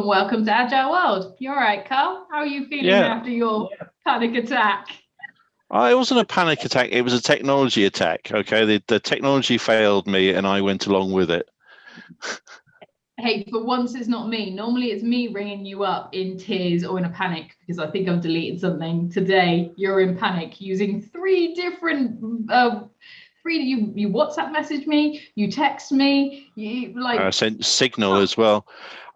and welcome to Agile World. You all right, Karl? How are you feeling after your panic attack? It wasn't a panic attack. It was a technology attack. Okay, the technology failed me, and I went along with it. Hey, for once it's not me. Normally it's me ringing you up in tears or in a panic because I think I've deleted something. Today you're in panic using three different you WhatsApp message me, you text me, you I sent Signal as well.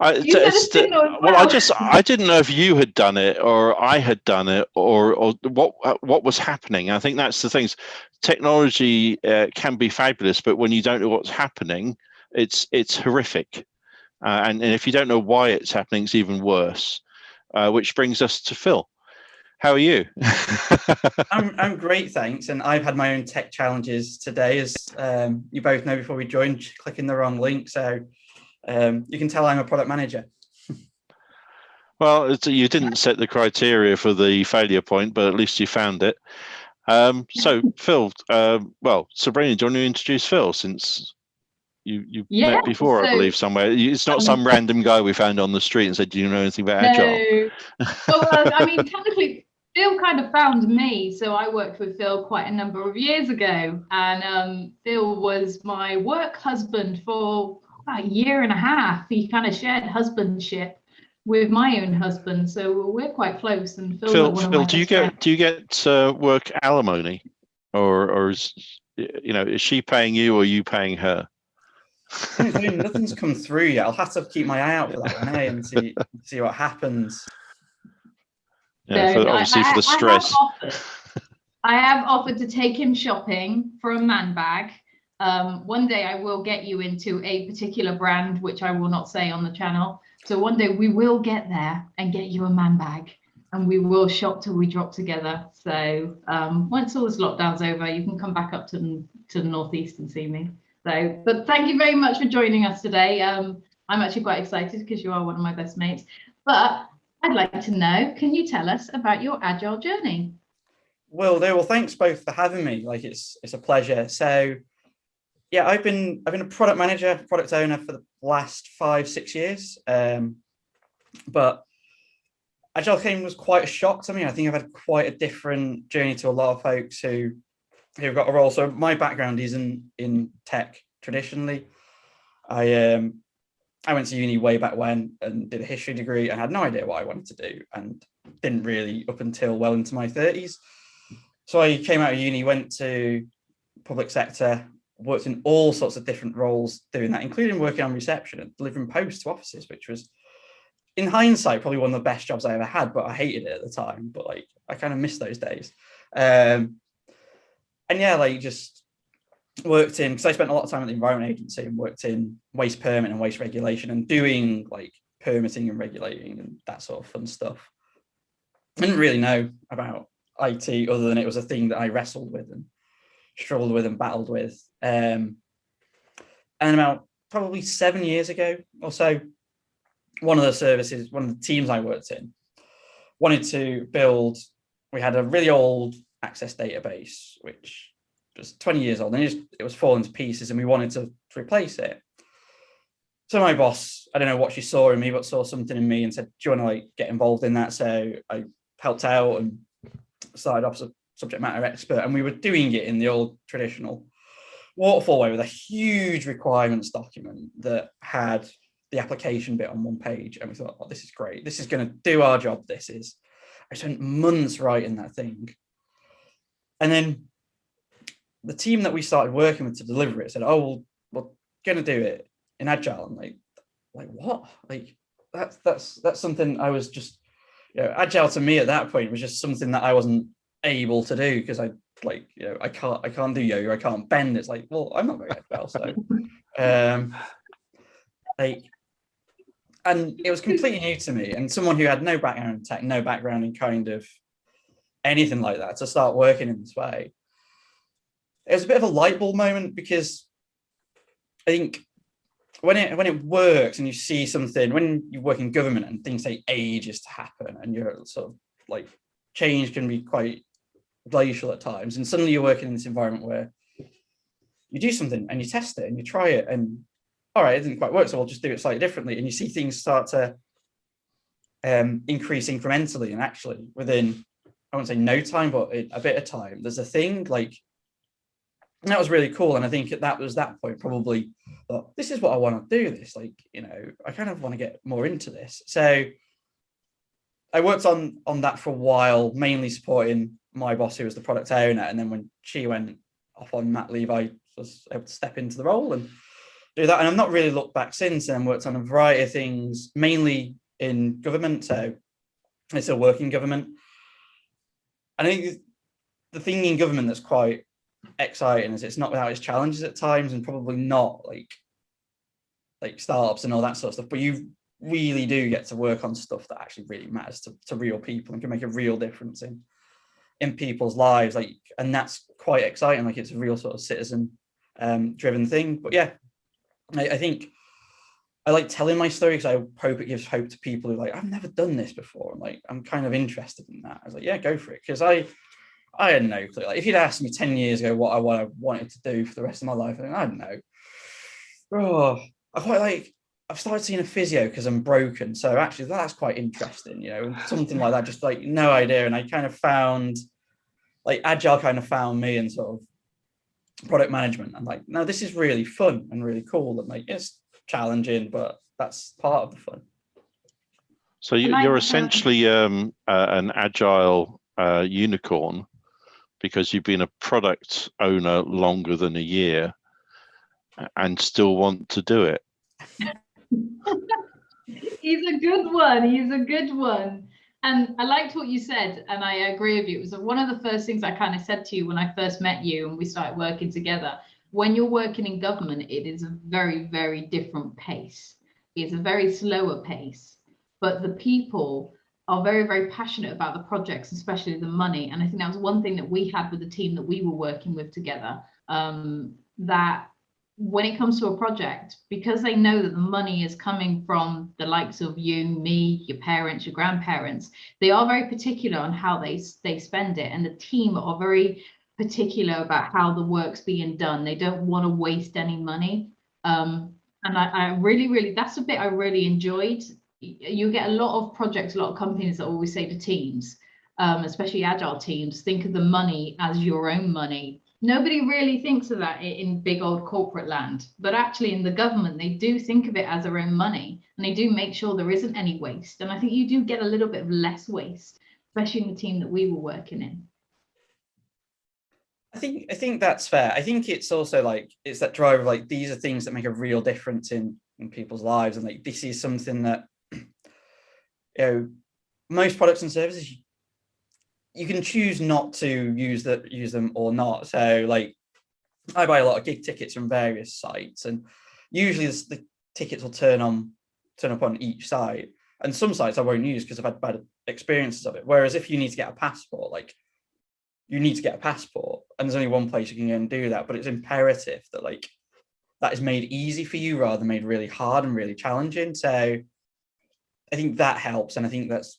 I didn't know if you had done it or I had done it or what was happening. I think that's the things. Technology can be fabulous, but when you don't know what's happening, it's horrific. And if you don't know why it's happening, it's even worse. Which brings us to Phil. How are you? I'm great, thanks. And I've had my own tech challenges today, as you both know before we joined, clicking the wrong link. So you can tell I'm a product manager. Well, you didn't set the criteria for the failure point, but at least you found it. So Phil, Sabrina, do you want to introduce Phil since you met before, I believe, somewhere? It's not some random guy we found on the street and said, do you know anything about Agile? Well, I mean, technically, Phil kind of found me. So I worked with Phil quite a number of years ago. And Phil was my work husband for about a year and a half. He kind of shared husbandship with my own husband. So we're quite close. And Phil, do you get work alimony? Or is she paying you or are you paying her? Nothing's come through yet. I'll have to keep my eye out for that one, and see what happens. Yeah, for the stress. I have offered to take him shopping for a man bag. One day I will get you into a particular brand, which I will not say on the channel. So one day we will get there and get you a man bag, and we will shop till we drop together. So once all this lockdown's over, you can come back up to the northeast and see me. So, but thank you very much for joining us today. I'm actually quite excited because you are one of my best mates. But I'd like to know, can you tell us about your Agile journey? Well, thanks both for having me. It's a pleasure. So, yeah, I've been a product manager, product owner for the last 5-6 years. But Agile was quite a shock to me. I think I've had quite a different journey to a lot of folks who've got a role. So my background is in tech traditionally. I went to uni way back when and did a history degree and had no idea what I wanted to do and didn't really up until well into my 30s. So I came out of uni, went to public sector, worked in all sorts of different roles doing that, including working on reception and delivering posts to offices, which was, in hindsight, probably one of the best jobs I ever had, but I hated it at the time. But I kind of miss those days. And yeah, just worked in, because I spent a lot of time at the Environment Agency and worked in waste permit and waste regulation and doing permitting and regulating and that sort of fun stuff. I didn't really know about IT other than it was a thing that I wrestled with and struggled with and battled with. And about probably 7 years ago or so, one of the teams I worked in wanted to build, we had a really old Access database, which was 20 years old, and it was falling to pieces, and we wanted to replace it. So my boss, I don't know what she saw in me, but saw something in me and said, do you want to get involved in that? So I helped out and started off as a subject matter expert, and we were doing it in the old traditional waterfall way with a huge requirements document that had the application bit on one page. And we thought, oh, this is great. This is going to do our job. I spent months writing that thing. And then the team that we started working with to deliver it said, oh, well, we're going to do it in Agile. And like what? That's something I was just, Agile to me at that point was just something that I wasn't able to do because I can't do yo-yo, I can't bend. It's like, well, I'm not very Agile. So, and it was completely new to me, and someone who had no background in tech, no background in kind of anything like that, to start working in this way. It was a bit of a light bulb moment, because I think when it works and you see something, when you work in government and things take ages to happen and you're sort of change can be quite glacial at times, and suddenly you're working in this environment where you do something and you test it and you try it and all right, it didn't quite work, so we'll just do it slightly differently, and you see things start to increase incrementally, and actually within, I won't say no time, but a bit of time, there's a thing like, and that was really cool. And I think that was that point probably, this is what I want to do this, like, you know, I kind of want to get more into this. So I worked on that for a while, mainly supporting my boss, who was the product owner. And then when she went off on mat leave, I was able to step into the role and do that. And I've not really looked back since, and worked on a variety of things, mainly in government. So I still work in government. I think the thing in government that's quite exciting is it's not without its challenges at times, and probably not like startups and all that sort of stuff, but you really do get to work on stuff that actually really matters to real people and can make a real difference in people's lives, like, and that's quite exciting. Like, it's a real sort of citizen driven thing. But yeah, I think I like telling my story because I hope it gives hope to people who like, I've never done this before, and like, I'm kind of interested in that. I was like, yeah, go for it, because I had no clue. Like, if you'd asked me 10 years ago what I wanted to do for the rest of my life, I don't know. Oh, I quite like, I've started seeing a physio because I'm broken. So actually that's quite interesting, you know, something like that, just like no idea. And I kind of found, like, Agile kind of found me in sort of product management. I'm like, no, this is really fun and really cool. And like, it's challenging, but that's part of the fun. So you're essentially an Agile unicorn, because you've been a product owner longer than a year and still want to do it. He's a good one. He's a good one. And I liked what you said, and I agree with you. It was one of the first things I kind of said to you when I first met you and we started working together. When you're working in government, it is a very, very different pace. It's a very slower pace, but the people are very, very passionate about the projects, especially the money. And I think that was one thing that we had with the team that we were working with together, that when it comes to a project, because they know that the money is coming from the likes of you, me, your parents, your grandparents, they are very particular on how they spend it. And the team are very particular about how the work's being done. They don't want to waste any money. And I really, that's a bit I really enjoyed. You get a lot of projects, a lot of companies that always say to teams, especially Agile teams, think of the money as your own money. Nobody really thinks of that in big old corporate land, but actually in the government, they do think of it as their own money, and they do make sure there isn't any waste. And I think you do get a little bit of less waste, especially in the team that we were working in. I think that's fair. I think it's also like, it's that drive of like, these are things that make a real difference in people's lives. And like, this is something that, you know, most products and services, you can choose not to use them or not. So like, I buy a lot of gig tickets from various sites, and usually the tickets will turn up on each site. And some sites I won't use because I've had bad experiences of it. Whereas if you need to get a passport, like, you need to get a passport, and there's only one place you can go and do that. But it's imperative that like, that is made easy for you rather than made really hard and really challenging. So I think that helps. And I think that's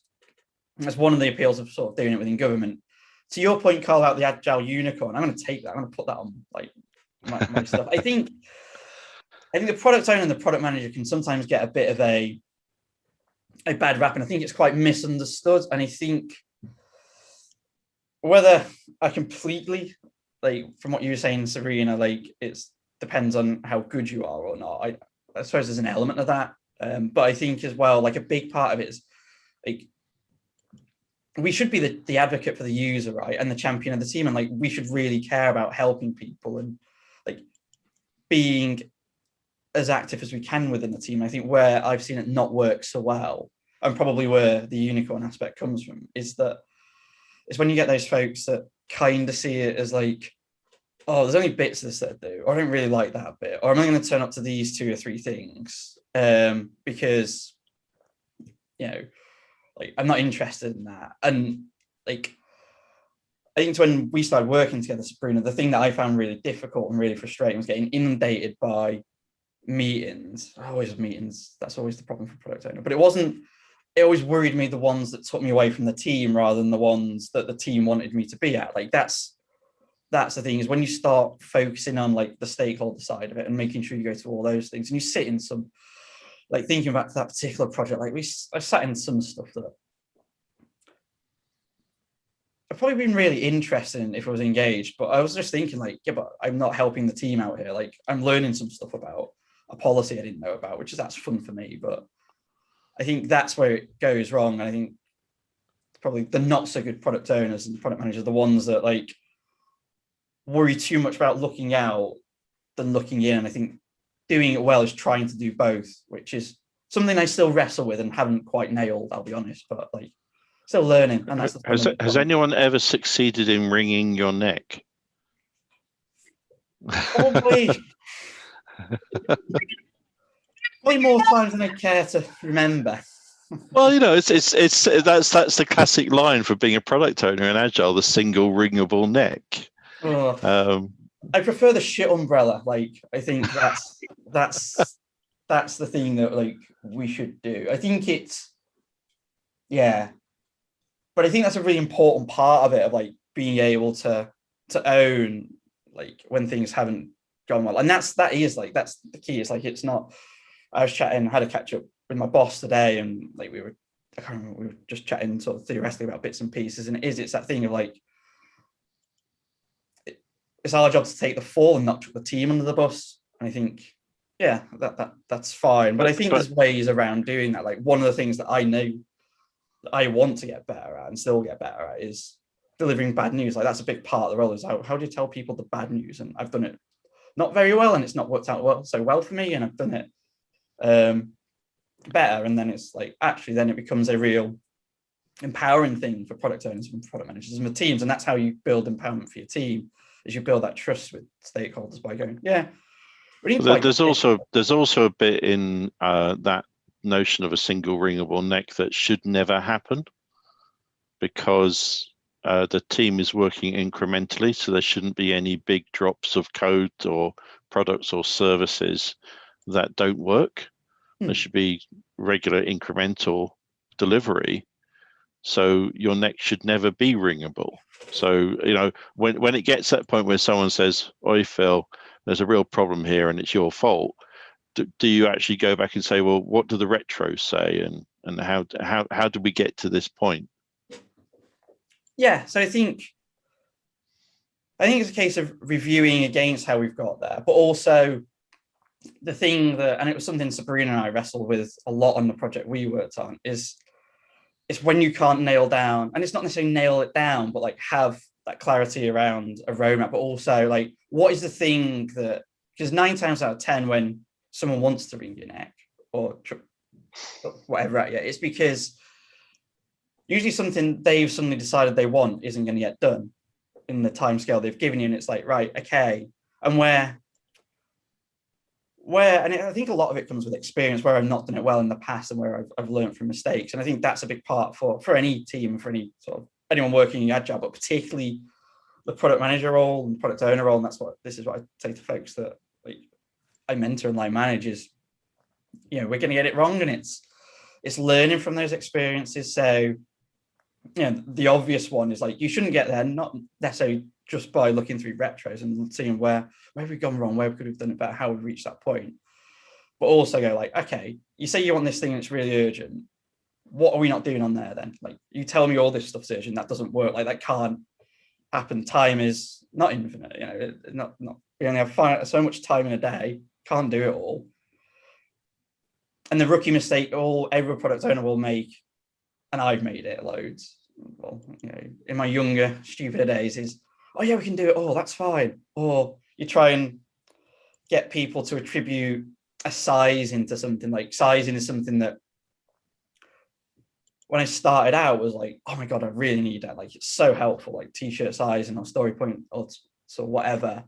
one of the appeals of sort of doing it within government. To your point, Karl, about the Agile unicorn, I'm going to take that. I'm going to put that on like my stuff. I think the product owner and the product manager can sometimes get a bit of a bad rap, and I think it's quite misunderstood. And I think whether I completely, like, from what you were saying, Sabrina, like, it depends on how good you are or not. I suppose there's an element of that, but I think as well, like, a big part of it is like, we should be the advocate for the user, right, and the champion of the team, and like, we should really care about helping people and like being as active as we can within the team. I think where I've seen it not work so well, and probably where the unicorn aspect comes from, is when you get those folks that kind of see it as like, oh, there's only bits of this that I do, or I don't really like that bit, or I'm only going to turn up to these 2 or 3 things because, you know, like, I'm not interested in that. And like, I think when we started working together, Sabrina, the thing that I found really difficult and really frustrating was getting inundated by meetings. Always meetings. That's always the problem for product owner. But it always worried me, the ones that took me away from the team rather than the ones that the team wanted me to be at. Like, that's the thing, is when you start focusing on like the stakeholder side of it and making sure you go to all those things, and you sit in some like thinking back to that particular project, like I sat in some stuff that I've probably been really interested in if I was engaged, but I was just thinking like, yeah, but I'm not helping the team out here. Like I'm learning some stuff about a policy I didn't know about, which is that's fun for me. But I think that's where it goes wrong. I think probably the not so good product owners and product managers, the ones that like worry too much about looking out than looking in. And I think doing it well is trying to do both, which is something I still wrestle with and haven't quite nailed, I'll be honest, but like still learning. And that's has anyone ever succeeded in wringing your neck? Probably more times than I care to remember. Well, you know, it's that's the classic line for being a product owner in Agile, the single wringable neck. Oh, I prefer the shit umbrella. Like I think that's the thing that like we should do. I think it's but I think that's a really important part of it, of like being able to own like when things haven't gone well. And that's the key. It's like it's not. I had a catch up with my boss today, and like we were just chatting sort of theoretically about bits and pieces, and it's that thing of like it's our job to take the fall and not chuck the team under the bus. And I think that's fine, but I think there's ways around doing that. Like one of the things that I know that I want to get better at and still get better at is delivering bad news. Like that's a big part of the role, is how do you tell people the bad news? And I've done it not very well, and it's not worked out so well for me, and I've done it better, and then it's like actually then it becomes a real empowering thing for product owners and product managers and the teams. And that's how you build empowerment for your team, is you build that trust with stakeholders by going there's also a bit in that notion of a single wringable neck that should never happen, because the team is working incrementally, so there shouldn't be any big drops of code or products or services that don't work. There should be regular incremental delivery. So your neck should never be wringable. So, you know, when it gets to that point where someone says, "Oi, Phil, there's a real problem here and it's your fault," do you actually go back and say, well, what do the retros say, and how do we get to this point? Yeah, so I think it's a case of reviewing against how we've got there, but also the thing that, and it was something Sabrina and I wrestled with a lot on the project we worked on, is it's when you can't nail down, and it's not necessarily nail it down, but like have that clarity around a roadmap, but also like what is the thing that, because 9 times out of 10 when someone wants to wring your neck or whatever at you, it's because usually something they've suddenly decided they want isn't going to get done in the time scale they've given you, and it's like, right, okay, and where and I think a lot of it comes with experience, where I've not done it well in the past and where I've learned from mistakes. And I think that's a big part for any team, for any sort of anyone working in Agile, but particularly the product manager role and product owner role. And this is what I say to folks that like I mentor and line manage is, you know, we're going to get it wrong, and it's learning from those experiences. So, you know, the obvious one is like, you shouldn't get there, not necessarily just by looking through retros and seeing where have we gone wrong, where could we have done it better, how we reached that point, but also go like, okay, you say you want this thing and it's really urgent, what are we not doing on there then? Like, you tell me all this stuff's urgent, that doesn't work, like that can't happen. Time is not infinite, you know, not we only have so much time in a day, can't do it all. And the rookie mistake every product owner will make, and I've made it loads, well, you know, in my younger stupider days, is, oh yeah, we can do it, oh that's fine, or you try and get people to attribute a size into something. Like sizing is something that when I started out was like, oh my god, I really need that, like it's so helpful, like t-shirt size and or story point or so whatever.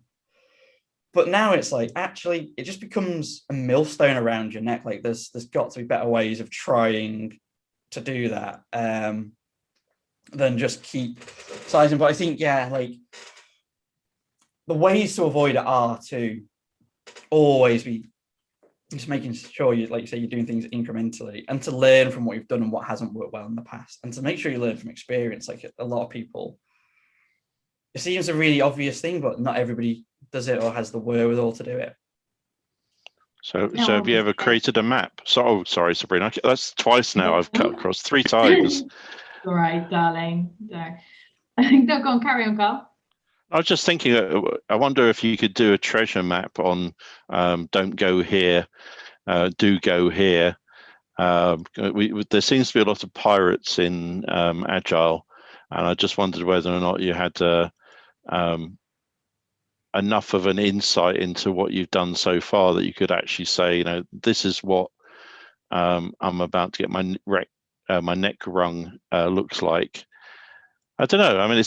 But now it's like, actually it just becomes a millstone around your neck. Like there's got to be better ways of trying to do that than just keep sizing. But I think, yeah, like the ways to avoid it are to always be just making sure you, like you say, you're doing things incrementally, and to learn from what you've done and what hasn't worked well in the past, and to make sure you learn from experience. Like a lot of people, it seems a really obvious thing, but not everybody does it or has the wherewithal to do it. So have you ever created a map? Sorry, Sabrina. That's twice now I've cut across 3 times. All right, darling. No, go on, carry on, Karl. I was just thinking, I wonder if you could do a treasure map on don't go here, do go here. There seems to be a lot of pirates in Agile, and I just wondered whether or not you had enough of an insight into what you've done so far that you could actually say, this is what I'm about to get my neck wrung looks like. I don't know. I mean,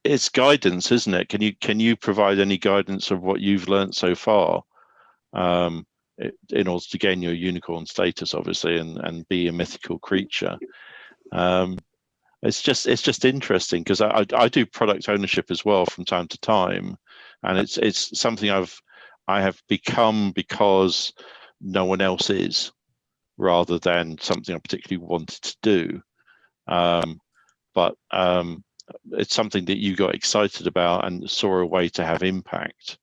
it's guidance, isn't it? Can you provide any guidance of what you've learned so far, in order to gain your unicorn status, obviously, and be a mythical creature? It's just interesting because I do product ownership as well from time to time, and it's something I have become because no one else is, rather than something I particularly wanted to do. But it's something that you got excited about and saw a way to have impact.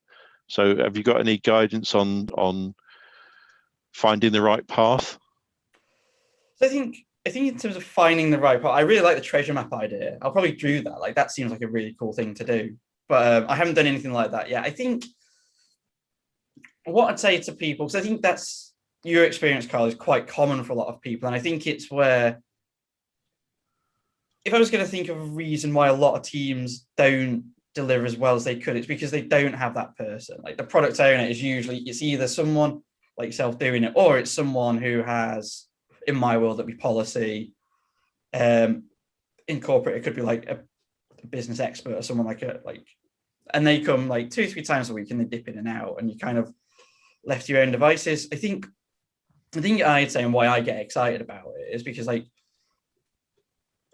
So have you got any guidance on finding the right path? So I think in terms of finding the right path, I really like the treasure map idea. I'll probably do that. Like, that seems like a really cool thing to do. But I haven't done anything like that yet. I think what I'd say to people, because I think that's your experience, Karl, is quite common for a lot of people. And I think it's where, if I was going to think of a reason why a lot of teams don't deliver as well as they could, it's because they don't have that person. Like, the product owner is usually, it's either someone like yourself doing it, or it's someone who has, in my world, that'd be policy. In corporate, it could be like a business expert or someone and they come like 2-3 times a week and they dip in and out, and you kind of left to your own devices. I think I'd say, and why I get excited about it, is because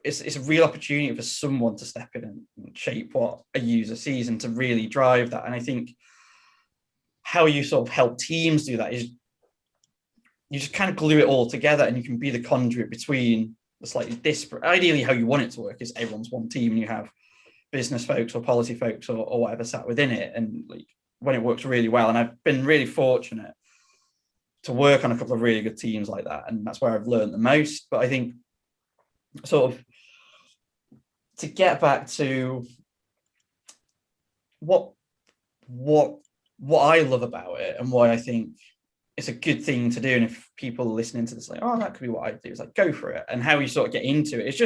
it's a real opportunity for someone to step in and shape what a user sees and to really drive that. And I think how you sort of help teams do that is you just kind of glue it all together, and you can be the conduit between the slightly disparate. Ideally, how you want it to work is everyone's one team, and you have business folks or policy folks or whatever sat within it. And like, when it works really well, and I've been really fortunate to work on a couple of really good teams like that, and that's where I've learned the most. But I think sort of to get back to what I love about it and why I think it's a good thing to do, and if people are listening to this like, oh, that could be what I do, it's like, go for it. And how you sort of get into it,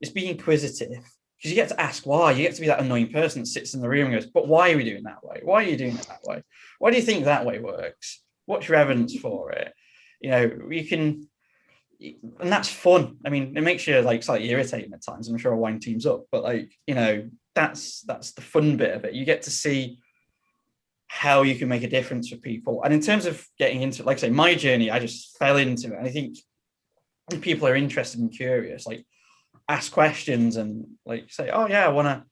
it's being inquisitive, because you get to ask why. You get to be that annoying person that sits in the room and goes, but why are we doing that way? Why are you doing it that way? Why do you think that way works? What's your evidence for it? You can, and that's fun. I mean, it makes you like slightly irritating at times. I'm sure I'll wind teams up, but that's the fun bit of it. You get to see how you can make a difference for people. And in terms of getting into, like I say, my journey, I just fell into it. And I think if people are interested and curious, like, ask questions and like say, oh yeah, I want to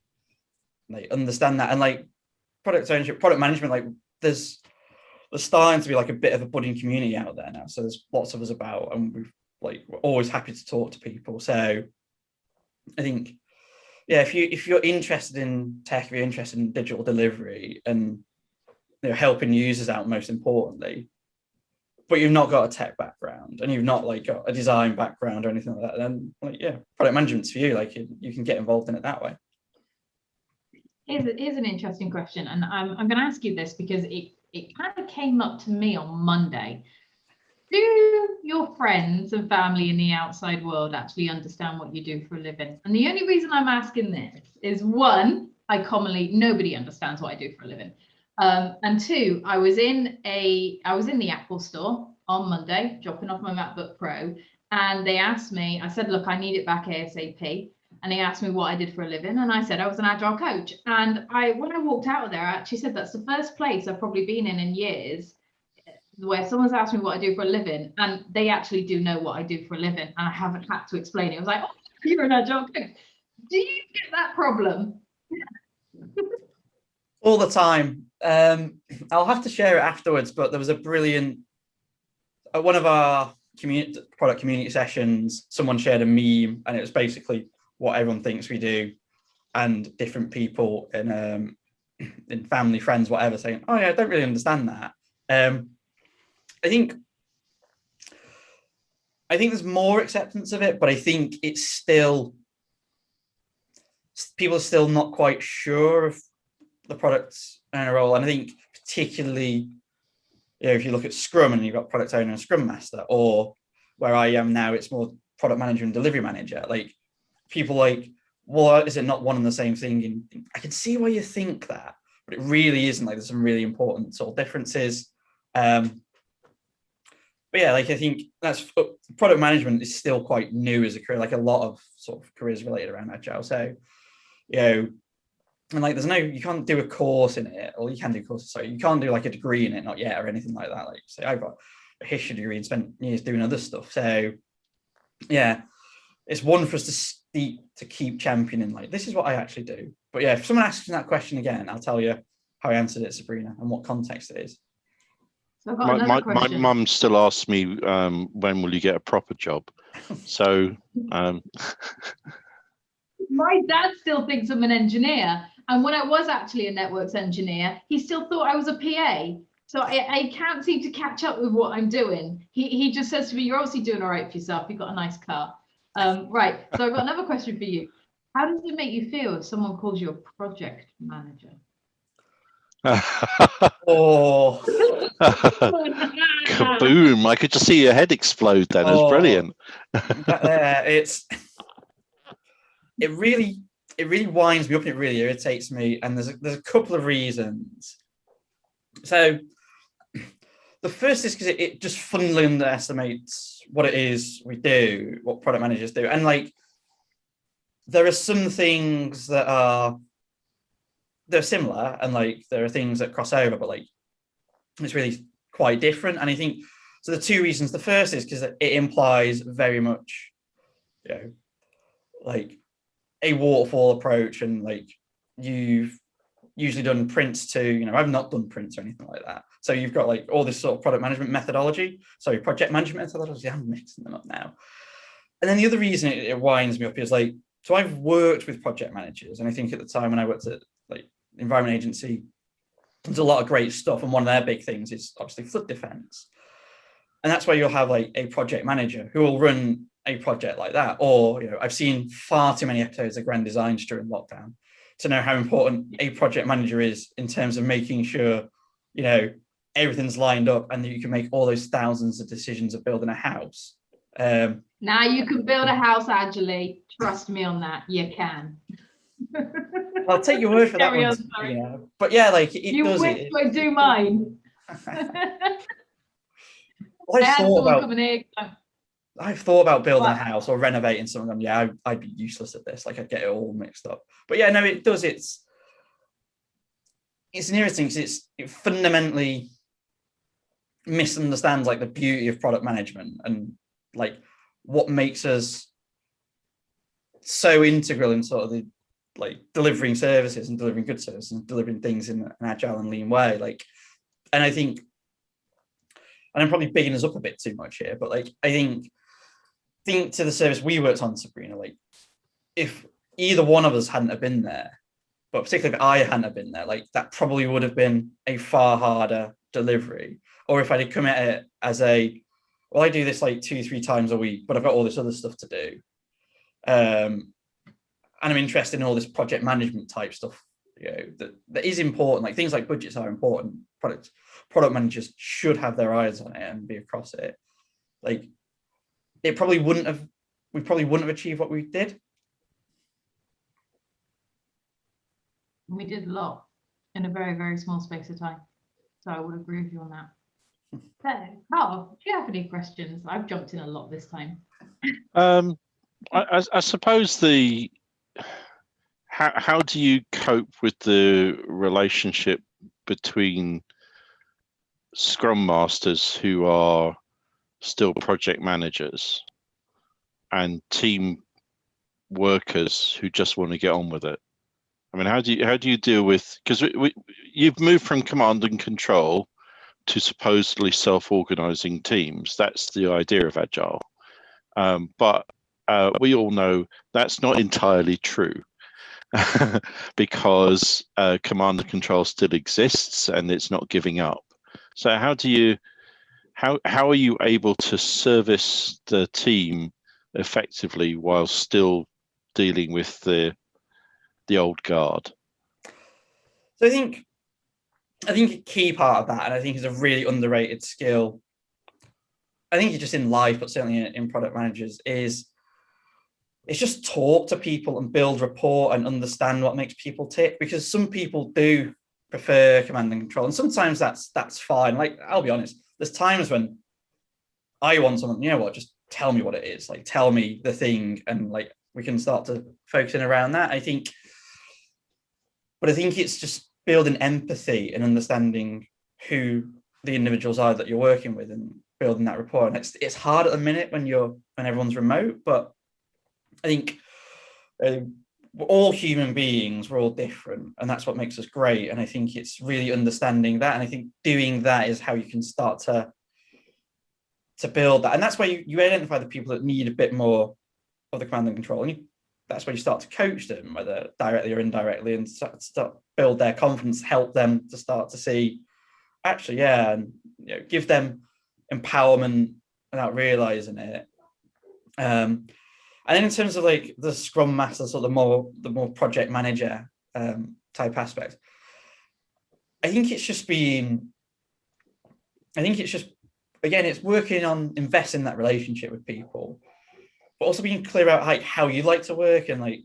like understand that. And like product ownership, product management, like there's starting to be like a bit of a budding community out there now. So there's lots of us about, and we're always happy to talk to people. So I think, yeah, if you're interested in tech, if you're interested in digital delivery and helping users out, most importantly, but you've not got a tech background and you've not like got a design background or anything like that, then like, yeah, product management's for you. Like you can get involved in it that way. Here's an interesting question, and I'm going to ask you this because it kind of came up to me on Monday. Do your friends and family in the outside world actually understand what you do for a living? And the only reason I'm asking this is, one, nobody understands what I do for a living. And two, I was in the Apple store on Monday, dropping off my MacBook Pro, and they asked me, I said, look, I need it back ASAP. And they asked me what I did for a living. And I said, I was an Agile coach. And when I walked out of there, I actually said, that's the first place I've probably been in years where someone's asked me what I do for a living, and they actually do know what I do for a living. And I haven't had to explain it. I was like, oh, you're an Agile coach. Do you get that problem? All the time. I'll have to share it afterwards, but there was a brilliant, at one of our product community sessions, someone shared a meme, and it was basically what everyone thinks we do, and different people in in family, friends, whatever, saying, "Oh yeah, I don't really understand that." I think there's more acceptance of it, but I think it's still, people are still not quite sure of the product owner role. And I think particularly, if you look at Scrum and you've got product owner and Scrum master, or where I am now, it's more product manager and delivery manager. Like, people like, well, is it not one and the same thing? And I can see why you think that, but it really isn't. Like, there's some really important sort of differences. But yeah, like, I think that's, product management is still quite new as a career, like a lot of sort of careers related around Agile. So, and like, you can't do a course in it, or you can do courses, so you can't do like a degree in it, not yet, or anything like that. Like, say, I've got a history degree and spent years doing other stuff. So yeah, it's one for us to keep championing, like, this is what I actually do. But yeah, if someone asks me that question again, I'll tell you how I answered it, Sabrina, and what context it is. So I've got another question. My mum still asks me, when will you get a proper job? So my dad still thinks I'm an engineer, and when I was actually a networks engineer, he still thought I was a PA. So I can't seem to catch up with what I'm doing. He just says to me, "You're obviously doing all right for yourself. You've got a nice car." Right. So I've got another question for you. How does it make you feel if someone calls you a project manager? Oh, kaboom! I could just see your head explode. Then it's brilliant. It really winds me up and it really irritates me. And there's a couple of reasons. So the first is because it just fundamentally underestimates what it is we do, what product managers do. And like, there are some things that they're similar, and like, there are things that cross over, but like, it's really quite different. And I think, so the two reasons, the first is because it implies very much, like a waterfall approach, and like, you've usually done prints to, I've not done prints or anything like that. So you've got like all this sort of product management methodology, project management methodology, I'm mixing them up now. And then the other reason it winds me up is like, so I've worked with project managers, and I think at the time when I worked at like environment agency, there's a lot of great stuff, and one of their big things is obviously flood defense. And that's where you'll have like a project manager who will run a project like that. Or, I've seen far too many episodes of Grand Designs during lockdown to know how important a project manager is in terms of making sure, everything's lined up and that you can make all those thousands of decisions of building a house. Now you can build a house agilely. Trust me on that. You can. I'll take your word for that one. But yeah, like, you does wish it. I do mine. Well, I've thought about building a house or renovating something. Yeah, I'd be useless at this. Like, I'd get it all mixed up. But yeah, no, it does. It's an irriting because it fundamentally misunderstands like the beauty of product management and like what makes us so integral in sort of the like delivering services and delivering good services and delivering things in an agile and lean way. Like, and I think, and I'm probably bigging us up a bit too much here, but like, I think to the service we worked on, Sabrina, like, if either one of us hadn't have been there, but particularly if I hadn't have been there, like, that probably would have been a far harder delivery. Or if I'd come at it as I do this like 2-3 times a week, but I've got all this other stuff to do. And I'm interested in all this project management type stuff, that is important. Like, things like budgets are important. Product managers should have their eyes on it and be across it. Like, we probably wouldn't have achieved what we did. We did a lot in a very, very small space of time. So I would agree with you on that. Karl, do you have any questions? I've jumped in a lot this time. I suppose how do you cope with the relationship between Scrum Masters who are still project managers and team workers who just want to get on with it? I mean, how do you deal with, because you've moved from command and control to supposedly self-organizing teams. That's the idea of Agile. But we all know that's not entirely true. because command and control still exists and it's not giving up. So how are you able to service the team effectively while still dealing with the old guard? So I think a key part of that, and I think is a really underrated skill, I think it's just in life, but certainly in product managers, is it's just talk to people and build rapport and understand what makes people tick, because some people do prefer command and control, and sometimes that's fine. Like, I'll be honest, there's times when I want someone, you know what, just tell me what it is, like tell me the thing, and like we can start to focus in around that. I think it's just building empathy and understanding who the individuals are that you're working with and building that rapport. And it's hard at the minute when everyone's remote, but I think we're all human beings, we're all different, and that's what makes us great. And I think it's really understanding that, and I think doing that is how you can start to build that. And that's where you identify the people that need a bit more of the command and control, and that's where you start to coach them, whether directly or indirectly, and start build their confidence, help them to start to see, actually, yeah, and give them empowerment without realizing it. And then in terms of like the Scrum Master, sort of the more project manager type aspect, I think it's just again, it's working on investing in that relationship with people, but also being clear about like how you like to work, and like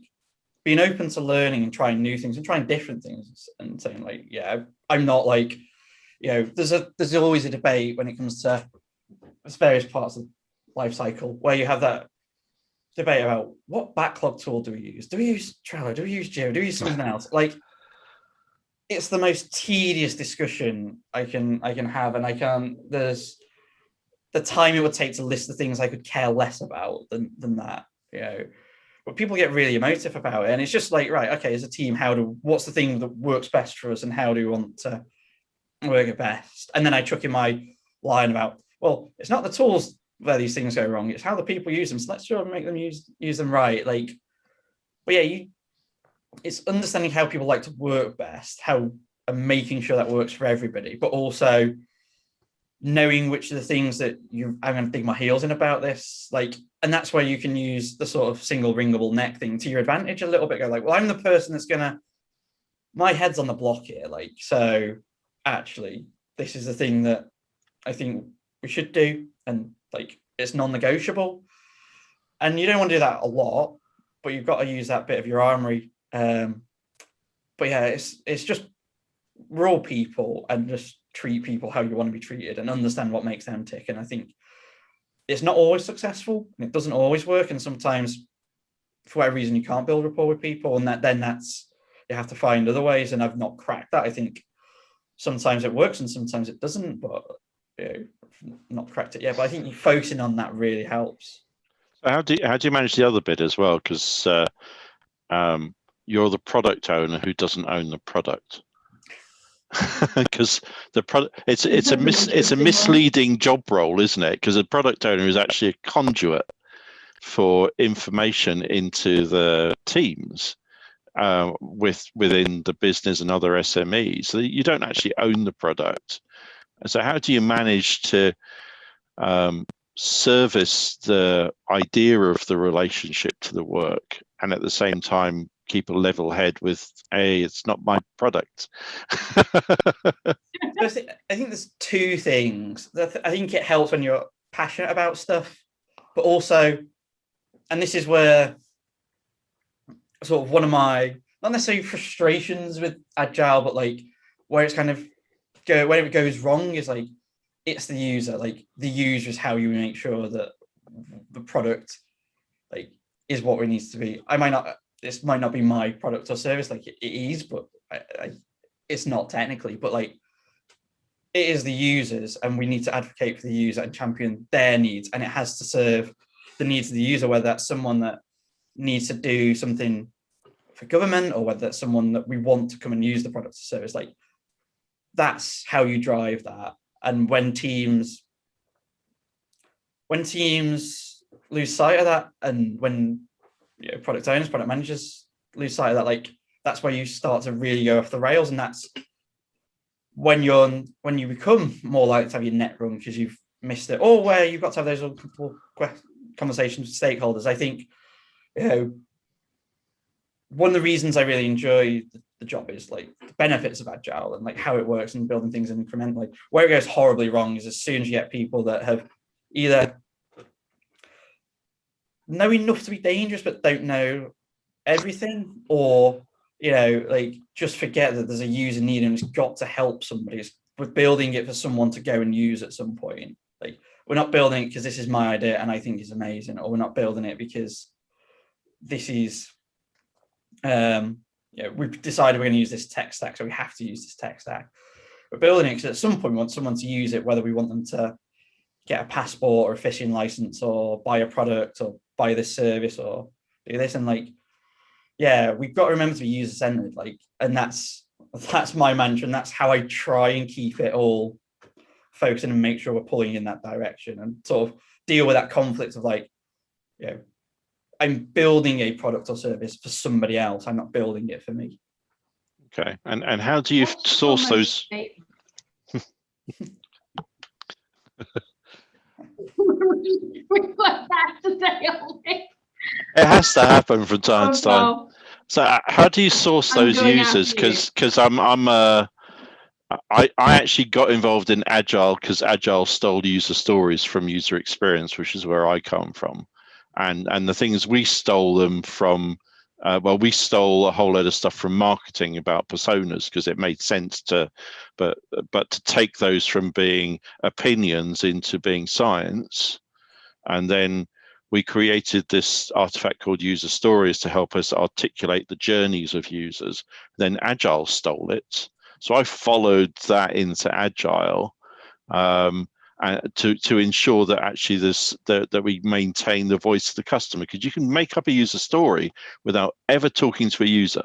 being open to learning and trying new things and trying different things, and saying like, yeah, I'm not like, there's always a debate when it comes to various parts of life cycle where you have that debate about what backlog tool do we use? Do we use Trello? Do we use Jira? Do we use something else? Like, it's the most tedious discussion I can have, and there's the time it would take to list the things I could care less about than that, but people get really emotive about it, and it's just like, right, okay, as a team, what's the thing that works best for us, and how do we want to work it best? And then I chuck in my line about, well, it's not the tools where these things go wrong, it's how the people use them, so let's try and make them use them right. Like, but yeah, it's understanding how people like to work best, and making sure that works for everybody, but also knowing which of the things that I'm going to dig my heels in about this, like, and that's where you can use the sort of single ringable neck thing to your advantage a little bit. Go like, well, I'm the person that's my head's on the block here, like, so actually this is the thing that I think we should do, and like it's non-negotiable. And you don't want to do that a lot, but you've got to use that bit of your armory. But yeah, it's just, we're all people, and just treat people how you want to be treated and understand what makes them tick. And I think it's not always successful, and it doesn't always work, and sometimes for whatever reason you can't build rapport with people, and that's you have to find other ways. And I've not cracked that. I think sometimes it works and sometimes it doesn't, but I've not cracked it yet. But I think focusing on that really helps. So how do you manage the other bit as well? Because you're the product owner who doesn't own the product. Because the product, it's a misleading job role, isn't it? Because a product owner is actually a conduit for information into the teams within the business and other SMEs. So you don't actually own the product. So how do you manage to service the idea of the relationship to the work, and at the same time keep a level head with, hey, it's not my product? I think there's two things. I think it helps when you're passionate about stuff, but also, and this is where sort of one of my, not necessarily frustrations with Agile, but like where it's kind of where it goes wrong is like, it's the user. Like, the user is how you make sure that the product like is what it needs to be. This might not be my product or service, like it is, but it's not technically, but like it is the users, and we need to advocate for the user and champion their needs, and it has to serve the needs of the user, whether that's someone that needs to do something for government, or whether that's someone that we want to come and use the product or service. Like, that's how you drive that. And when teams lose sight of that, and when product owners, product managers lose sight of that. Like that's where you start to really go off the rails, and that's when you become more likely to have your net wrung because you've missed it, or where you've got to have those uncomfortable conversations with stakeholders. I think, you know, one of the reasons I really enjoy the job is like the benefits of Agile and like how it works and building things incrementally. Where it goes horribly wrong is as soon as you get people that have either know enough to be dangerous but don't know everything, or, you know, like just forget that there's a user need and it's got to help somebody. We're building it for someone to go and use at some point. Like we're not building it because this is my idea and I think it's amazing, or we're not building it because this is we've decided we're going to use this tech stack, so we have to use this tech stack. We're building it because at some point we want someone to use it, whether we want them to get a passport or a fishing license or buy a product or buy this service or do this. And like, yeah, we've got to remember to be user-centered, like, and that's my mantra, and that's how I try and keep it all focusing and make sure we're pulling in that direction and sort of deal with that conflict of like, you know, I'm building a product or service for somebody else. I'm not building it for me. Okay, and how do you source those? It has to happen from time to time. So how do you source those users? Because I actually got involved in Agile because Agile stole user stories from user experience, which is where I come from. And the thing is, we stole them from, we stole a whole load of stuff from marketing about personas because it made sense to, but to take those from being opinions into being science. And then we created this artifact called user stories to help us articulate the journeys of users. Then Agile stole it. So I followed that into Agile to ensure that actually that we maintain the voice of the customer, because you can make up a user story without ever talking to a user.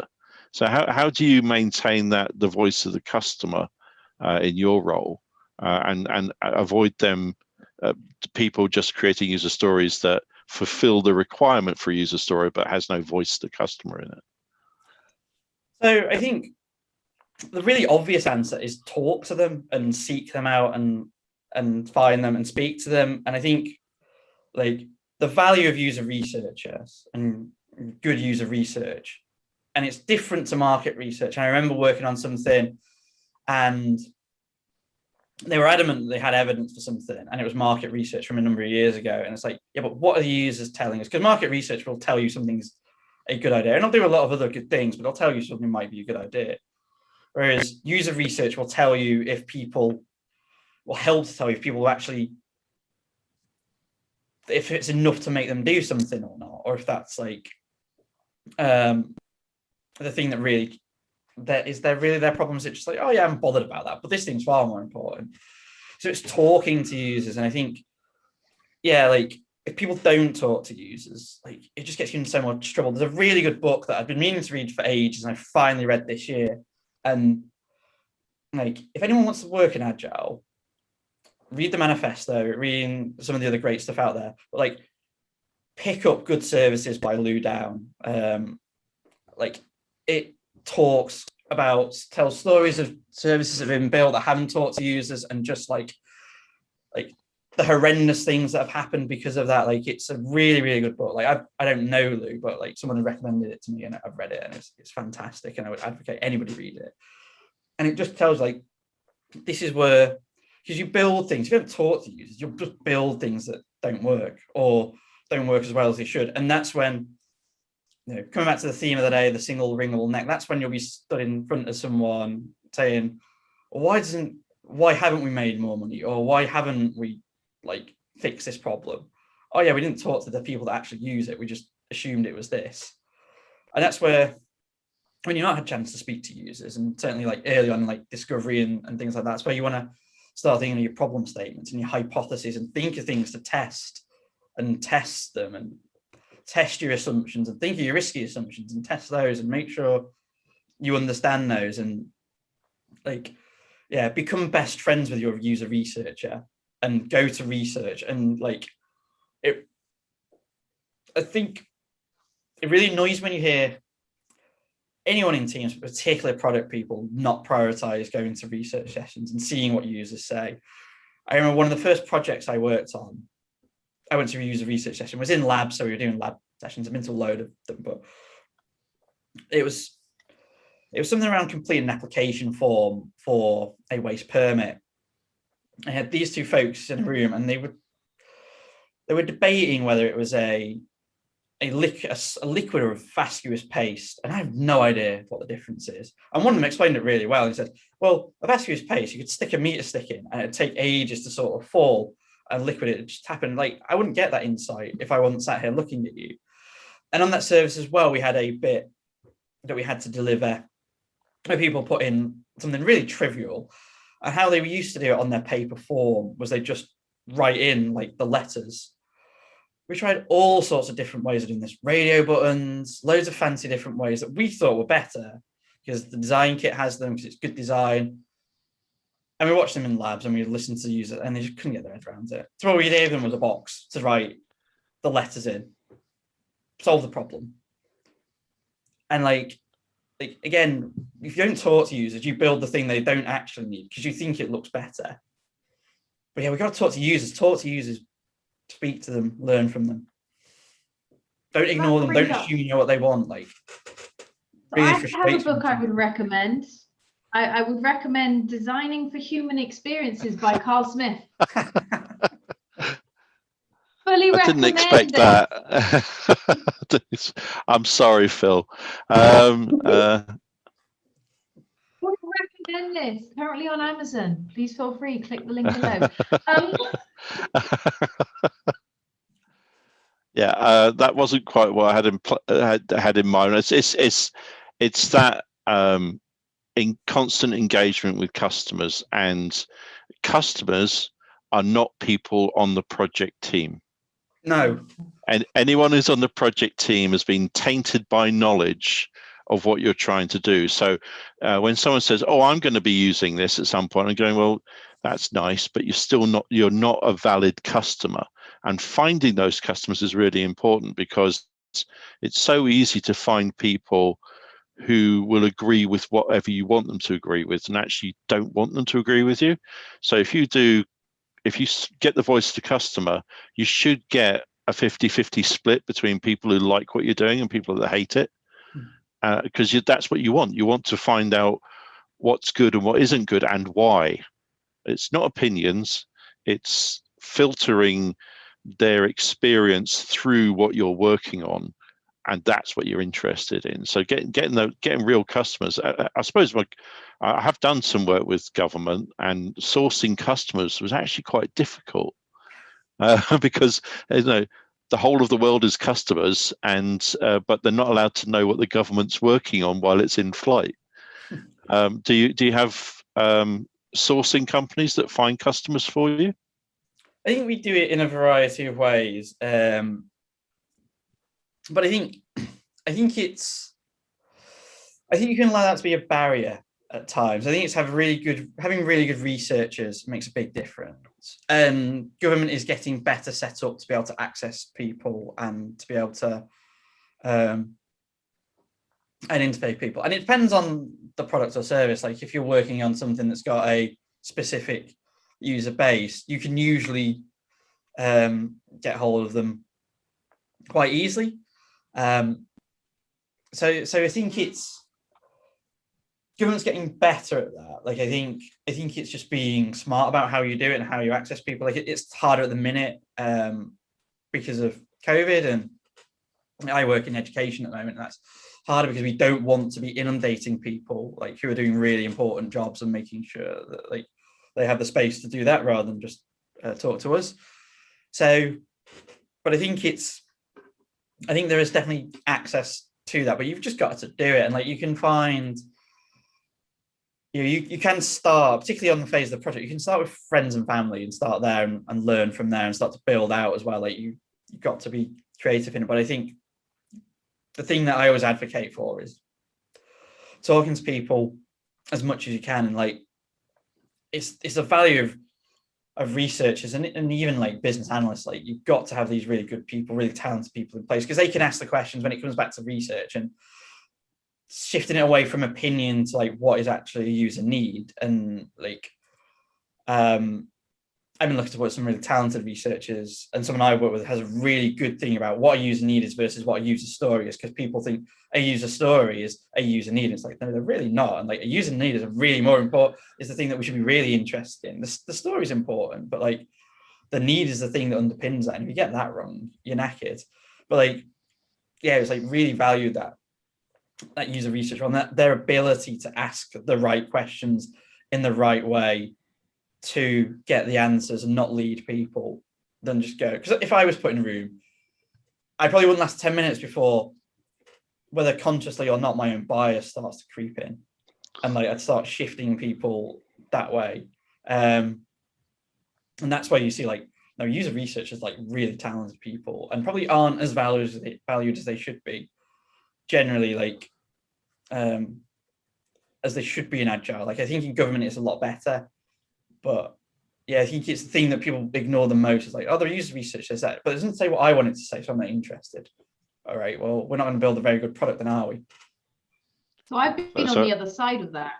So how do you maintain the voice of the customer in your role and avoid them people just creating user stories that fulfill the requirement for a user story but has no voice of the customer in it? So I think the really obvious answer is talk to them and seek them out and find them and speak to them. And I think like the value of user researchers and good user research, and it's different to market research. And I remember working on something and they were adamant that they had evidence for something and it was market research from a number of years ago. And it's like, yeah, but what are the users telling us? Because market research will tell you something's a good idea. And I'll do a lot of other good things, but I'll tell you something might be a good idea. Whereas user research will tell you if people, will help to tell you if people actually, if it's enough to make them do something or not, or if that's like the thing that really, they're really their problems. It's just like, oh yeah, I'm bothered about that, but this thing's far more important. So it's talking to users. And I think, yeah, like if people don't talk to users, like it just gets you in so much trouble. There's a really good book that I've been meaning to read for ages and I finally read this year. And like, if anyone wants to work in Agile, read the manifesto, reading some of the other great stuff out there, but like pick up Good Services by Lou Down. Like it talks about, tells stories of services that have been built that haven't talked to users and just like the horrendous things that have happened because of that. Like it's a really, really good book. Like I don't know Lou, but like someone recommended it to me and I've read it and it's fantastic and I would advocate anybody read it. And it just tells like, this is where, because you build things, if you don't talk to users, you'll just build things that don't work or don't work as well as they should. And that's when, you know, coming back to the theme of the day, the single wringable neck, that's when you'll be stood in front of someone saying, why haven't we made more money? Or why haven't we like fixed this problem? Oh yeah, we didn't talk to the people that actually use it. We just assumed it was this. And that's where, when you've not had a chance to speak to users, and certainly like early on, like discovery and things like that, that's where you want to start thinking of your problem statements and your hypotheses and think of things to test and test them and test your assumptions and think of your risky assumptions and test those and make sure you understand those and like, yeah, become best friends with your user researcher and go to research. And like it, I think it really annoys when you hear anyone in teams, particularly product people, not prioritize going to research sessions and seeing what users say. I remember one of the first projects I worked on, I went to a user research session, it was in lab, so we were doing lab sessions. I've been to a load of them, but it was something around completing an application form for a waste permit. I had these two folks in a room, and they were debating whether it was a liquid or a vascuous paste, and I have no idea what the difference is. And one of them explained it really well. He said, well, a vascuous paste, you could stick a meter stick in and it'd take ages to sort of fall, and liquid, it just happened. Like, I wouldn't get that insight if I wasn't sat here looking at you. And on that service as well, we had a bit that we had to deliver where people put in something really trivial, and how they used to do it on their paper form was they just write in like the letters. We tried all sorts of different ways of doing this, radio buttons, loads of fancy different ways that we thought were better because the design kit has them, because it's good design. And we watched them in labs and we listened to the user, and they just couldn't get their head around it. So what we gave them was a box to write the letters in, solve the problem. And like again, if you don't talk to users, you build the thing they don't actually need because you think it looks better. But yeah, we got to talk to users, speak to them, learn from them. Don't ignore them. Don't assume you know what they want. Like, really I have a book I would recommend. I would recommend Designing for Human Experiences by Karl Smith. Fully I didn't expect that. I'm sorry, Phil. I would recommend this. Currently on Amazon. Please feel free. Click the link below. Yeah, that wasn't quite what I had in mind. It's that in constant engagement with customers, and customers are not people on the project team. No. And anyone who's on the project team has been tainted by knowledge of what you're trying to do. So when someone says, oh, I'm going to be using this at some point, I'm going, well, that's nice, but you're not a valid customer. And finding those customers is really important, because it's so easy to find people who will agree with whatever you want them to agree with and actually don't want them to agree with you. So if you get the voice of the customer, you should get a 50-50 split between people who like what you're doing and people that hate it, because that's what you want. You want to find out what's good and what isn't good and why. It's not opinions, it's filtering their experience through what you're working on, and that's what you're interested in. So getting real customers. I suppose I have done some work with government, and sourcing customers was actually quite difficult because the whole of the world is customers, and but they're not allowed to know what the government's working on while it's in flight. Do you have sourcing companies that find customers for you? I think we do it in a variety of ways, but I think you can allow that to be a barrier at times. I think it's having really good researchers makes a big difference. Government is getting better set up to be able to access people and to be able to identify people. And it depends on the product or service. Like if you're working on something that's got a specific user base, you can usually get hold of them quite easily. So I think government's getting better at that. Like I think it's just being smart about how you do it and how you access people. Like it's harder at the minute because of COVID, and I work in education at the moment, and that's harder because we don't want to be inundating people like who are doing really important jobs and making sure that like they have the space to do that rather than just talk to us. So, but I think there is definitely access to that, but you've just got to do it. And like you can find, you can start, particularly on the phase of the project, you can start with friends and family and start there and learn from there and start to build out as well. Like you've got to be creative in it. But I think the thing that I always advocate for is talking to people as much as you can. And like, it's the value of researchers and even like business analysts. Like you've got to have these really good people, really talented people in place, because they can ask the questions when it comes back to research. And shifting it away from opinion to like what is actually a user need. And like I've been looking to work with some really talented researchers, and someone I work with has a really good thing about what a user need is versus what a user story is, because people think a user story is a user need. It's like, no, they're really not. And like a user need is a really more important, is the thing that we should be really interested in. The story is important, but like the need is the thing that underpins that. And if you get that wrong, you're knackered. But like, yeah, it's like really valued that user research on that, their ability to ask the right questions in the right way to get the answers and not lead people, than just go. Because if I was put in a room, I probably wouldn't last 10 minutes before, whether consciously or not, my own bias starts to creep in, and like I'd start shifting people that way. And that's why you see like user researchers, like really talented people, and probably aren't as valued as they should be generally, like as they should be in Agile. Like I think in government it's a lot better. But yeah, I think it's the thing that people ignore the most. Is like, oh, the user research says that, but it doesn't say what I wanted to say, so I'm not interested. All right, well, we're not going to build a very good product then, are we? So I've been on the other side of that.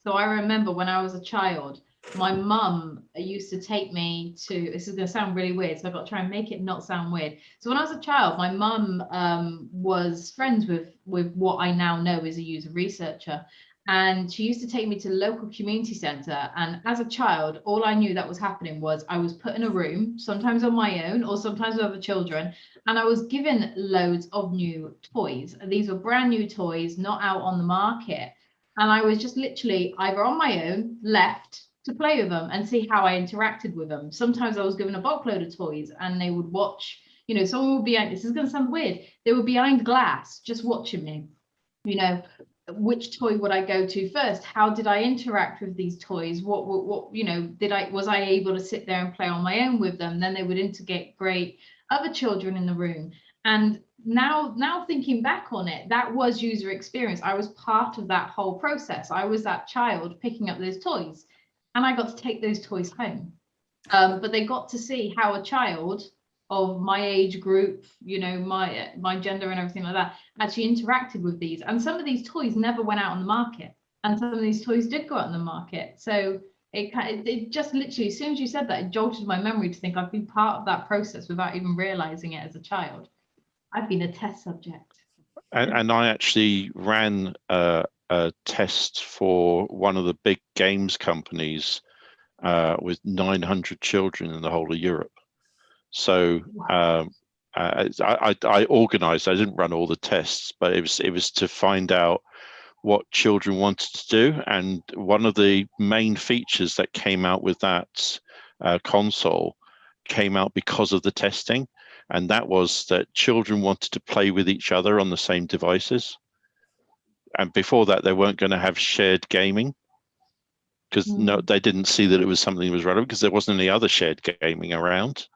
So I remember when I was a child, my mum used to take me to, this is going to sound really weird, so I've got to try and make it not sound weird. So when I was a child, my mum was friends with what I now know is a user researcher. And she used to take me to the local community centre. And as a child, all I knew that was happening was I was put in a room, sometimes on my own or sometimes with other children, and I was given loads of new toys. And these were brand new toys, not out on the market. And I was just literally either on my own, left to play with them and see how I interacted with them. Sometimes I was given a bulk load of toys and they would watch, you know, someone would be, this is going to sound weird, they were behind glass just watching me, you know. Which toy would I go to first? How did I interact with these toys? What you know, was I able to sit there and play on my own with them? Then they would integrate other children in the room. And now thinking back on it, that was user experience. I was part of that whole process. I was that child picking up those toys, and I got to take those toys home. But they got to see how a child of my age group, you know, my gender and everything like that, actually interacted with these. And some of these toys never went out on the market, and some of these toys did go out on the market. So it just literally, as soon as you said that, it jolted my memory to think I've been part of that process without even realizing it as a child. I've been a test subject. And I actually ran a test for one of the big games companies with 900 children in the whole of Europe. So I organized, I didn't run all the tests, but it was to find out what children wanted to do. And one of the main features that came out with that console came out because of the testing. And that was that children wanted to play with each other on the same devices. And before that, they weren't going to have shared gaming, because no, they didn't see that it was something that was relevant, because there wasn't any other shared gaming around.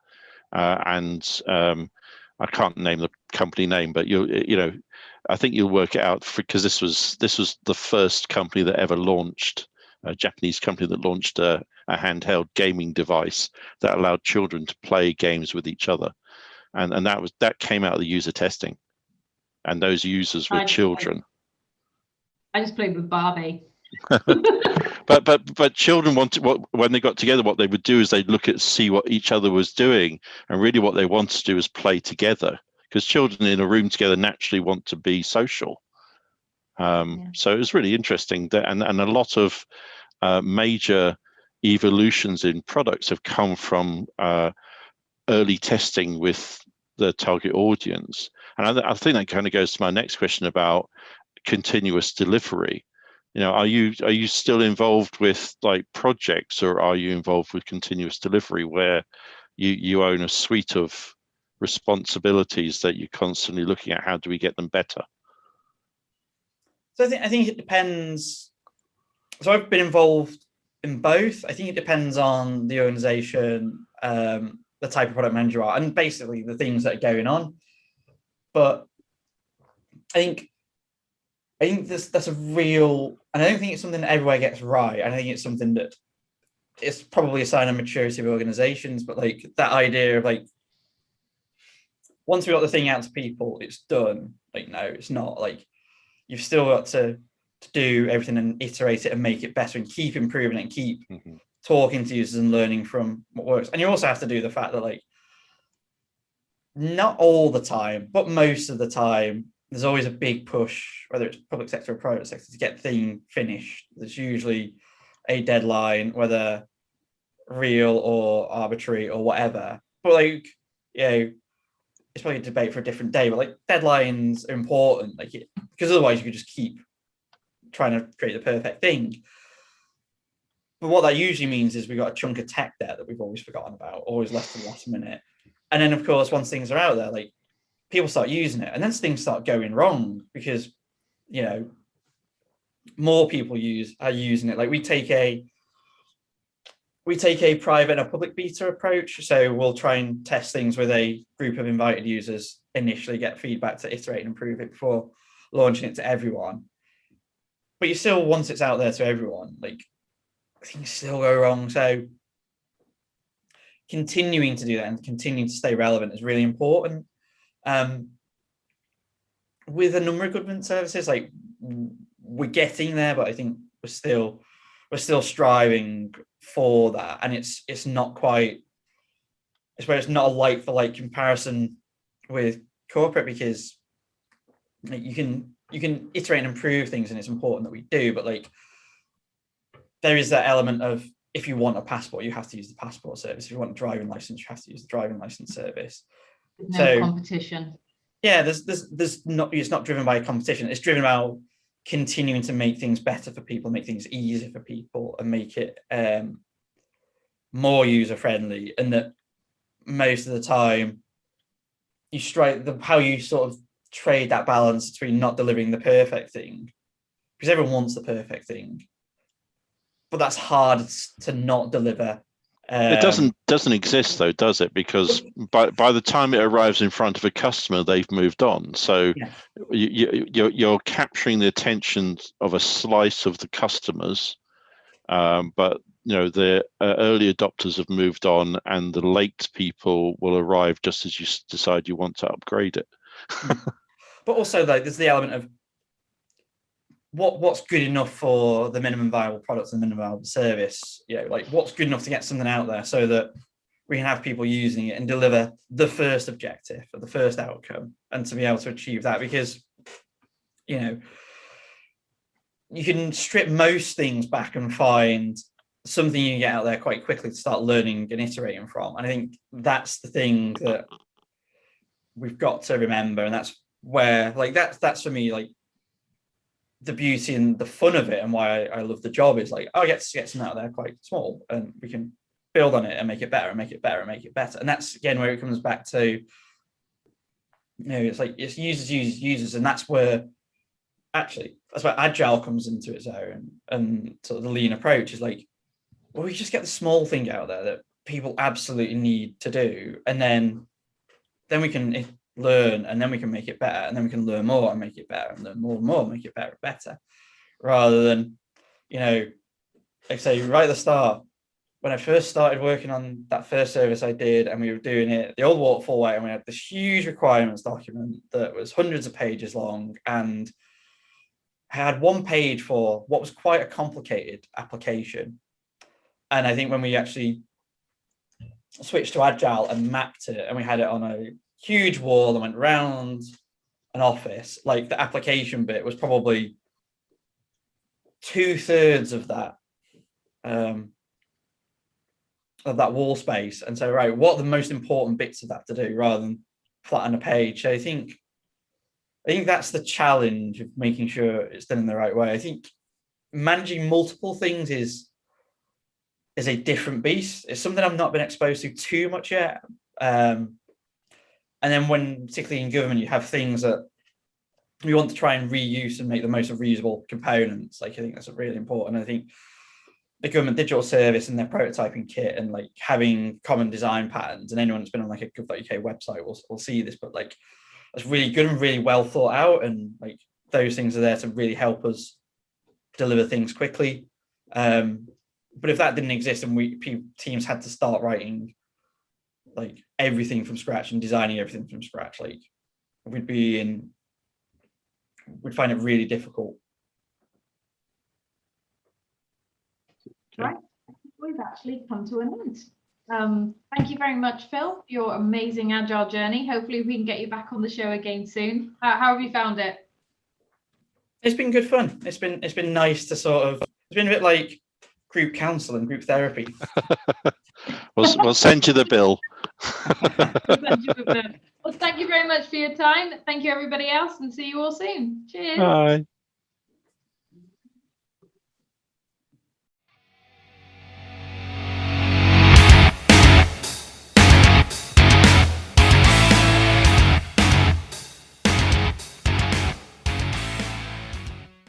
I can't name the company name, but I think you'll work it out, because this was the first company that ever launched, a Japanese company that launched a handheld gaming device that allowed children to play games with each other, and that came out of the user testing, and those users were children. I just played with Barbie. But children wanted, when they got together, what they would do is they'd see what each other was doing, and really what they wanted to do is play together, because children in a room together naturally want to be social. So it was really interesting that, and a lot of major evolutions in products have come from early testing with the target audience. And I think that kind of goes to my next question about continuous delivery. You know, are you still involved with like projects, or are you involved with continuous delivery, where you own a suite of responsibilities that you're constantly looking at? How do we get them better? So I think it depends. So I've been involved in both. I think it depends on the organization, the type of product manager you are, and basically the things that are going on. But I think that's a real, and I don't think it's something that everywhere gets right. I don't think it's something that it's probably a sign of maturity of organizations, but like that idea of like, once we got the thing out to people, it's done. Like, no, it's not. Like, you've still got to do everything and iterate it and make it better and keep improving it and keep talking to users and learning from what works. And you also have to do the fact that, like, not all the time, but most of the time, there's always a big push, whether it's public sector or private sector, to get things finished. There's usually a deadline, whether real or arbitrary or whatever. But, like, you know, it's probably a debate for a different day, but, like, deadlines are important, like, because otherwise you could just keep trying to create the perfect thing. But what that usually means is we've got a chunk of tech there that we've always forgotten about, always left to the last minute. And then, of course, once things are out there, like, people start using it, and then things start going wrong because, you know, more people are using it. Like, we take a private and a public beta approach. So we'll try and test things with a group of invited users initially, get feedback to iterate and improve it before launching it to everyone. But you still, once it's out there to everyone, like, things still go wrong. So continuing to do that and continuing to stay relevant is really important. With a number of government services, like, we're getting there, but I think we're still striving for that. And it's not quite, it's where it's not a like for like comparison with corporate, because, like, you can iterate and improve things, and it's important that we do, but, like, there is that element of, if you want a passport, you have to use the passport service. If you want a driving license, you have to use the driving license service. No competition. Yeah, there's not, it's not driven by competition. It's driven about continuing to make things better for people, make things easier for people, and make it more user friendly. And that most of the time you strike how you sort of trade that balance between not delivering the perfect thing, because everyone wants the perfect thing, but that's hard to not deliver. It doesn't exist though, does it? Because by the time it arrives in front of a customer, they've moved on. So you're capturing the attention of a slice of the customers, but, you know, the early adopters have moved on, and the late people will arrive just as you decide you want to upgrade it. But also, like, there's the element of what's good enough for the minimum viable products and minimum viable service. You know, like, what's good enough to get something out there so that we can have people using it and deliver the first objective or the first outcome, and to be able to achieve that. Because, you know, you can strip most things back and find something you can get out there quite quickly to start learning and iterating from. And I think that's the thing that we've got to remember, and that's where, like, that's for me, like, the beauty and the fun of it, and why I love the job, is, like, I get to get something out there quite small, and we can build on it and make it better and make it better and make it better. And that's, again, where it comes back to, you know, it's like, it's users, and that's where Agile comes into its own, and sort of the lean approach is like, well, we just get the small thing out there that people absolutely need to do, and then we can learn, and then we can make it better, and then we can learn more and make it better, and learn more and more and make it better and better, rather than, you know, like I say right at the start, when I first started working on that first service I did, and we were doing it the old waterfall way, and we had this huge requirements document that was hundreds of pages long, and I had one page for what was quite a complicated application. And I think when we actually switched to Agile and mapped it, and we had it on a huge wall and went round an office, like, the application bit was probably 2/3 of that wall space. And so, right, what are the most important bits of that to do, rather than flatten a page? So I think that's the challenge of making sure it's done in the right way. I think managing multiple things is a different beast. It's something I've not been exposed to too much yet. And then, when, particularly in government, you have things that we want to try and reuse and make the most of reusable components. Like, I think that's really important. I think the government digital service and their prototyping kit, and, like, having common design patterns, and anyone that's been on, like, a gov.uk website will see this, but, like, that's really good and really well thought out, and, like, those things are there to really help us deliver things quickly. But if that didn't exist, and teams had to start writing, like, everything from scratch and designing everything from scratch, like, we'd be in we'd find it really difficult. Right, we've actually come to an end. Thank you very much, Phil, for your amazing Agile journey. Hopefully we can get you back on the show again soon. How have you found it? It's been good fun. It's been nice to sort of, it's been a bit like group counselling, group therapy. We'll send you the bill. Well, thank you very much for your time. Thank you, everybody else, and see you all soon. Cheers. Bye.